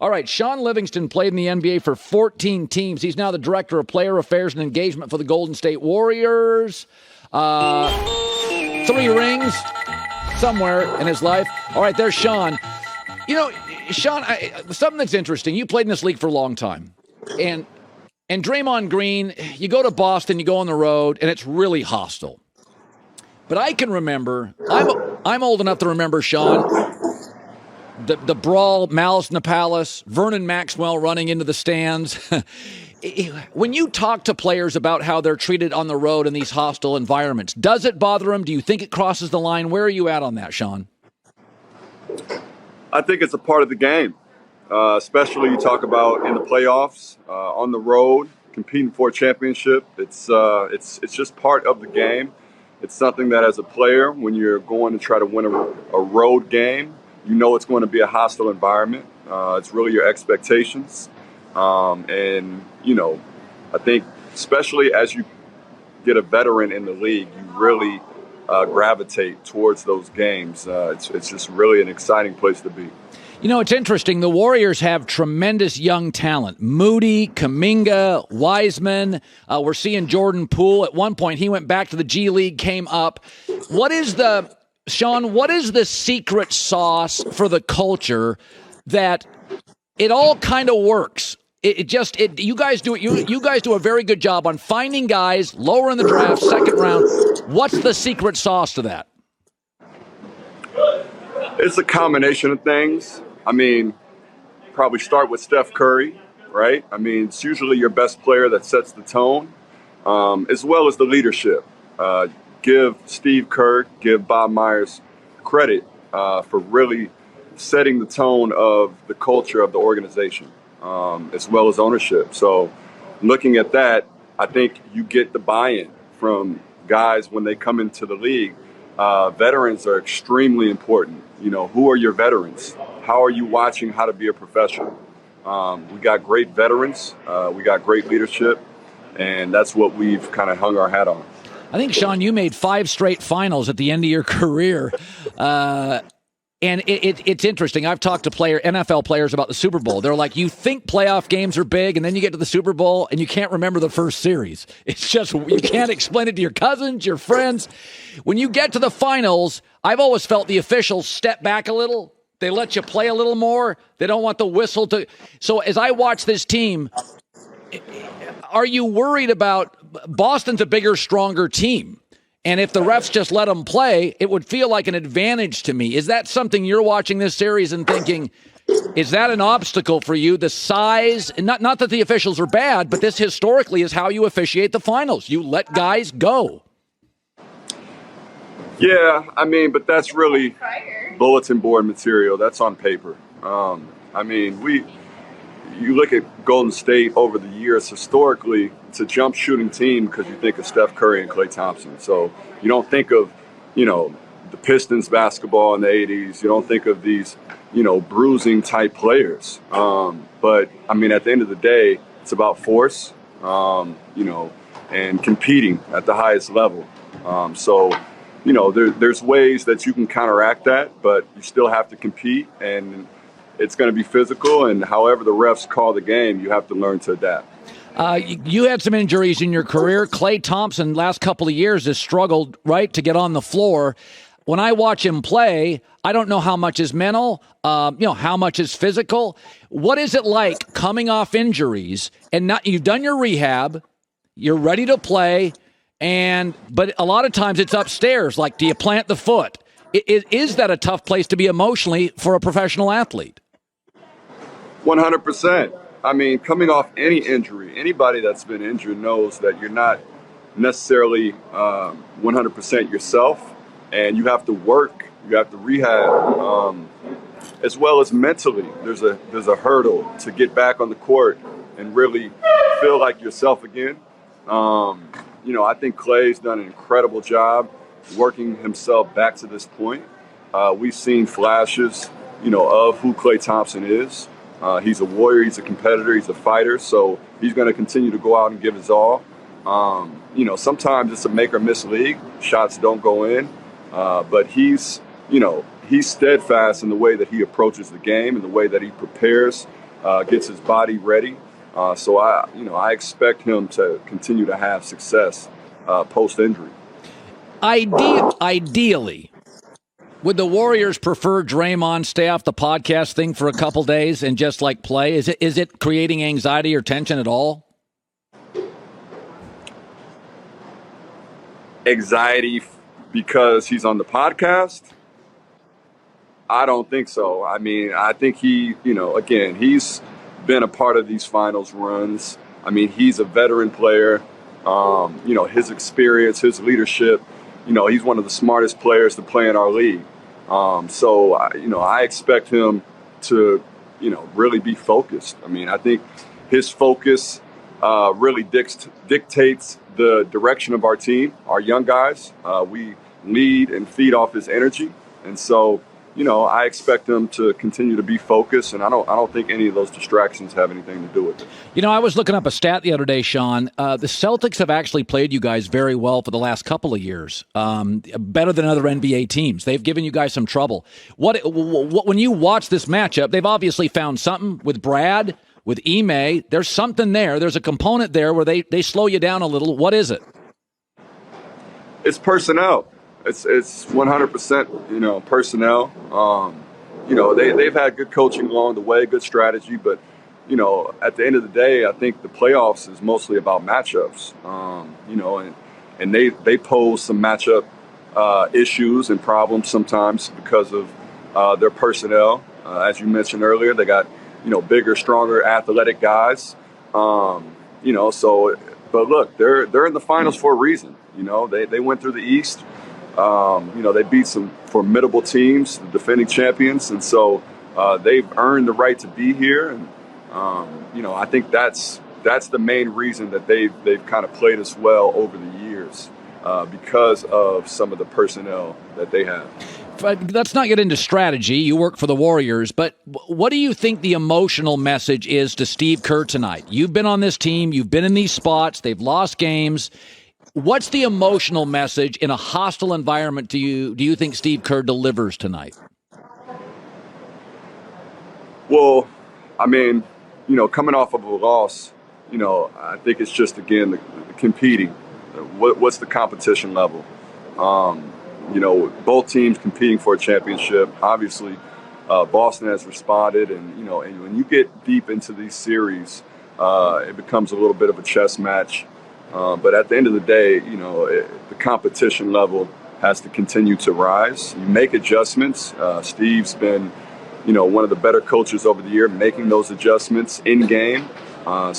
All right, Shaun Livingston played in the NBA for 14 teams. He's now the director of player affairs and engagement for the Golden State Warriors. 3 rings somewhere in his life. All right, there's Shaun. You know, Shaun, something that's interesting. You played in this league for a long time. And Draymond Green, you go to Boston, you go on the road, and it's really hostile. But I can remember, I'm old enough to remember, Shaun, the brawl, Malice in the Palace, Vernon Maxwell running into the stands. When you talk to players about how they're treated on the road in these hostile environments, does it bother them? Do you think it crosses the line? Where are you at on that, Shaun? I think it's a part of the game, especially you talk about in the playoffs, on the road, competing for a championship. It's just part of the game. It's something that as a player, when you're going to try to win a road game, you know it's going to be a hostile environment. It's really your expectations. And, you know, I think especially as you get a veteran in the league, you really gravitate towards those games. It's just really an exciting place to be. You know, it's interesting. The Warriors have tremendous young talent. Moody, Kuminga, Wiseman. We're seeing Jordan Poole. At one point, he went back to the G League, came up. Shaun, what is the secret sauce for the culture that it all kind of works? You guys do a very good job on finding guys lower in the draft, second round. What's the secret sauce to that? It's a combination of things. I mean, probably start with Steph Curry, right? I mean, it's usually your best player that sets the tone, as well as the leadership. Give Steve Kerr, give Bob Myers credit for really setting the tone of the culture of the organization, as well as ownership. So looking at that, I think you get the buy-in from guys when they come into the league. Veterans are extremely important. You know, who are your veterans? How are you watching how to be a professional? We got great veterans. We got great leadership. And that's what we've kind of hung our hat on. I think, Shaun, you made 5 straight finals at the end of your career. And it's interesting. I've talked to NFL players about the Super Bowl. They're like, you think playoff games are big, and then you get to the Super Bowl, and you can't remember the first series. It's just, you can't explain it to your cousins, your friends. When you get to the finals, I've always felt the officials step back a little. They let you play a little more. They don't want the whistle to. So as I watch this team, are you worried about Boston's a bigger, stronger team? And if the refs just let them play, it would feel like an advantage to me. Is that something you're watching this series and thinking, is that an obstacle for you? The size, and not that the officials are bad, but this historically is how you officiate the finals. You let guys go. Yeah, I mean, but that's really bulletin board material. That's on paper. I mean, you look at Golden State over the years, historically, it's a jump shooting team because you think of Steph Curry and Klay Thompson. So you don't think of, you know, the Pistons basketball in the 80s. You don't think of these, you know, bruising type players. But, I mean, at the end of the day, it's about force, you know, and competing at the highest level. So, you know, there's ways that you can counteract that, but you still have to compete, and it's going to be physical, and however the refs call the game, you have to learn to adapt. You had some injuries in your career. Klay Thompson, last couple of years, has struggled, right, to get on the floor. When I watch him play, I don't know how much is mental, how much is physical. What is it like coming off injuries and you've done your rehab, you're ready to play, but a lot of times it's upstairs. Like, do you plant the foot? Is that a tough place to be emotionally for a professional athlete? 100%. I mean, coming off any injury, anybody that's been injured knows that you're not necessarily 100% yourself, and you have to work, you have to rehab, as well as mentally. There's a hurdle to get back on the court and really feel like yourself again. I think Klay's done an incredible job working himself back to this point. We've seen flashes, of who Klay Thompson is. He's a warrior, he's a competitor, he's a fighter, so he's going to continue to go out and give his all. Sometimes it's a make or miss league. Shots don't go in, but he's steadfast in the way that he approaches the game and the way that he prepares gets his body ready. So I expect him to continue to have success post injury. Ideally, would the Warriors prefer Draymond stay off the podcast thing for a couple days and just like play? Is it creating anxiety or tension at all? Anxiety because he's on the podcast? I don't think so. I mean, I think he, again, he's been a part of these finals runs. I mean, he's a veteran player. His experience, his leadership, he's one of the smartest players to play in our league. I expect him to, really be focused. I mean, I think his focus really dictates the direction of our team, our young guys. We lead and feed off his energy. And so, I expect them to continue to be focused, and I don't think any of those distractions have anything to do with it. I was looking up a stat the other day, Shaun. The Celtics have actually played you guys very well for the last couple of years, better than other NBA teams. They've given you guys some trouble. What when you watch this matchup, they've obviously found something with Brad, with Ime. There's something there. There's a component there where they slow you down a little. What is it? It's personnel. It's 100%, personnel. They've had good coaching along the way, good strategy, but at the end of the day, I think the playoffs is mostly about matchups. And they pose some matchup issues and problems sometimes because of their personnel. As you mentioned earlier, they got bigger, stronger, athletic guys. But look, they're in the finals for a reason. They went through the East. They beat some formidable teams, the defending champions, and so they've earned the right to be here. And I think that's the main reason that they've kind of played us well over the years because of some of the personnel that they have. But let's not get into strategy. You work for the Warriors, but what do you think the emotional message is to Steve Kerr tonight? You've been on this team. You've been in these spots. They've lost games. What's the emotional message in a hostile environment do you think Steve Kerr delivers tonight? Well, I mean, coming off of a loss, I think it's just, again, the competing. What's the competition level? Both teams competing for a championship. Obviously, Boston has responded, and when you get deep into these series, it becomes a little bit of a chess match. But at the end of the day, the competition level has to continue to rise. You make adjustments. Steve's been, one of the better coaches over the year, making those adjustments in game. I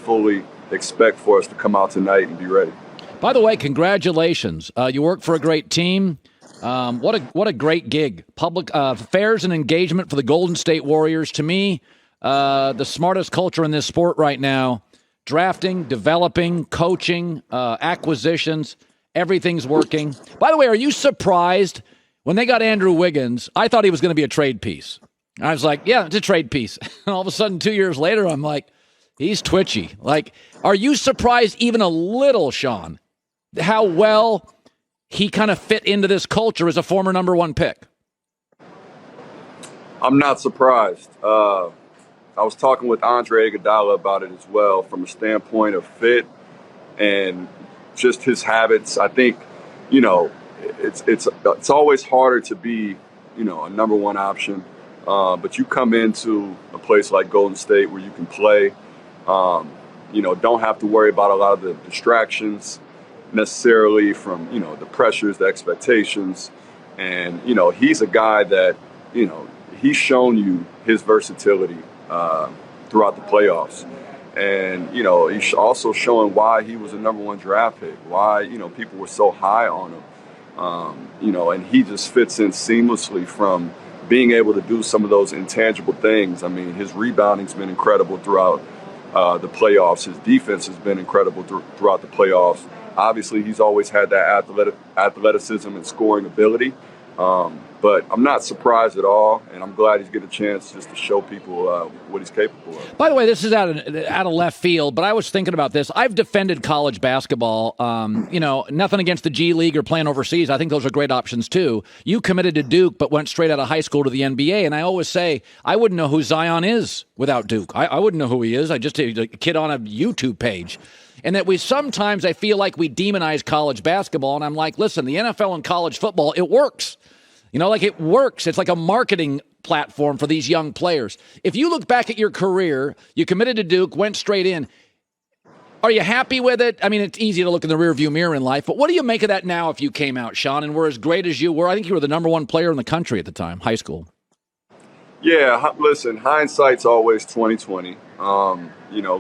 fully expect for us to come out tonight and be ready. By the way, congratulations. You work for a great team. What a great gig. Public affairs and engagement for the Golden State Warriors. To me, the smartest culture in this sport right now. Drafting, developing, coaching, acquisitions, everything's working. By the way, are you surprised when they got Andrew Wiggins? I thought he was going to be a trade piece. I was like, yeah, it's a trade piece. And all of a sudden, 2 years later, I'm like, he's twitchy. Like, are you surprised even a little, Shaun, how well he kind of fit into this culture as a former number one pick? I'm not surprised. I was talking with Andre Iguodala about it as well from a standpoint of fit and just his habits. I think, it's always harder to be, a number one option. But you come into a place like Golden State where you can play, don't have to worry about a lot of the distractions necessarily from, the pressures, the expectations. And, he's a guy that, he's shown you his versatility throughout the playoffs. And, he's also showing why he was a number one draft pick, why, people were so high on him. And he just fits in seamlessly from being able to do some of those intangible things. I mean, his rebounding's been incredible throughout the playoffs. His defense has been incredible throughout the playoffs. Obviously, he's always had that athleticism and scoring ability. But I'm not surprised at all, and I'm glad he's getting a chance just to show people what he's capable of. By the way, this is out of left field, but I was thinking about this. I've defended college basketball. Nothing against the G League or playing overseas. I think those are great options too. You committed to Duke, but went straight out of high school to the NBA. And I always say I wouldn't know who Zion is without Duke. I wouldn't know who he is. I just a kid on a YouTube page. And that sometimes I feel like we demonize college basketball, and I'm like, listen, the NFL and college football, it works. It works. It's like a marketing platform for these young players. If you look back at your career, you committed to Duke, went straight in. Are you happy with it? I mean, it's easy to look in the rearview mirror in life, but what do you make of that now if you came out, Shaun, and were as great as you were? I think you were the number one player in the country at the time, high school. Yeah, listen, hindsight's always 20/20.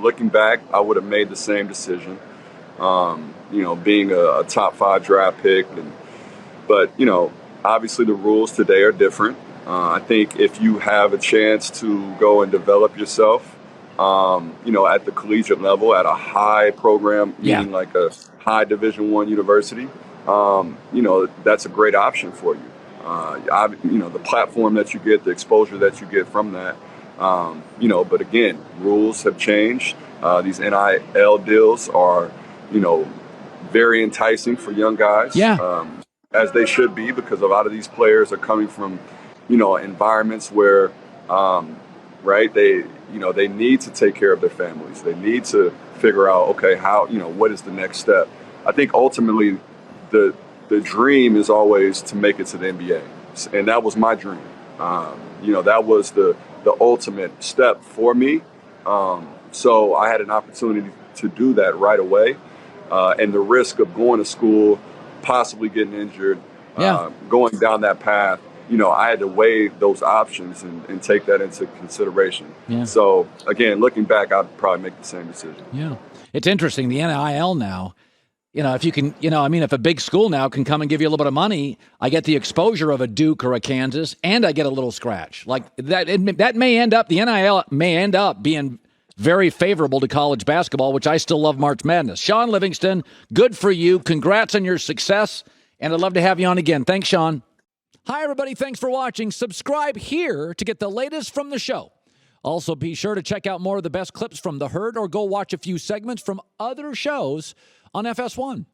Looking back, I would have made the same decision. Being a top 5 draft pick, but obviously the rules today are different. I think if you have a chance to go and develop yourself, at the collegiate level, at a high program, meaning like a high Division I university, that's a great option for you. The platform that you get, the exposure that you get from that, but again, rules have changed. These NIL deals are, very enticing for young guys. Yeah. As they should be, because a lot of these players are coming from, environments where, they need to take care of their families. They need to figure out, okay, how, what is the next step? I think ultimately the dream is always to make it to the NBA. And that was my dream. That was the ultimate step for me. So I had an opportunity to do that right away. And the risk of going to school, possibly getting injured, going down that path, I had to weigh those options and take that into consideration. Yeah. So, again, looking back, I'd probably make the same decision. Yeah. It's interesting. The NIL now, if you can, if a big school now can come and give you a little bit of money, I get the exposure of a Duke or a Kansas, and I get a little scratch. Like that, that may end up, the NIL may end up being very favorable to college basketball, which I still love March Madness. Shaun Livingston, good for you. Congrats on your success, and I'd love to have you on again. Thanks, Shaun. Hi, everybody. Thanks for watching. Subscribe here to get the latest from the show. Also, be sure to check out more of the best clips from The Herd or go watch a few segments from other shows on FS1.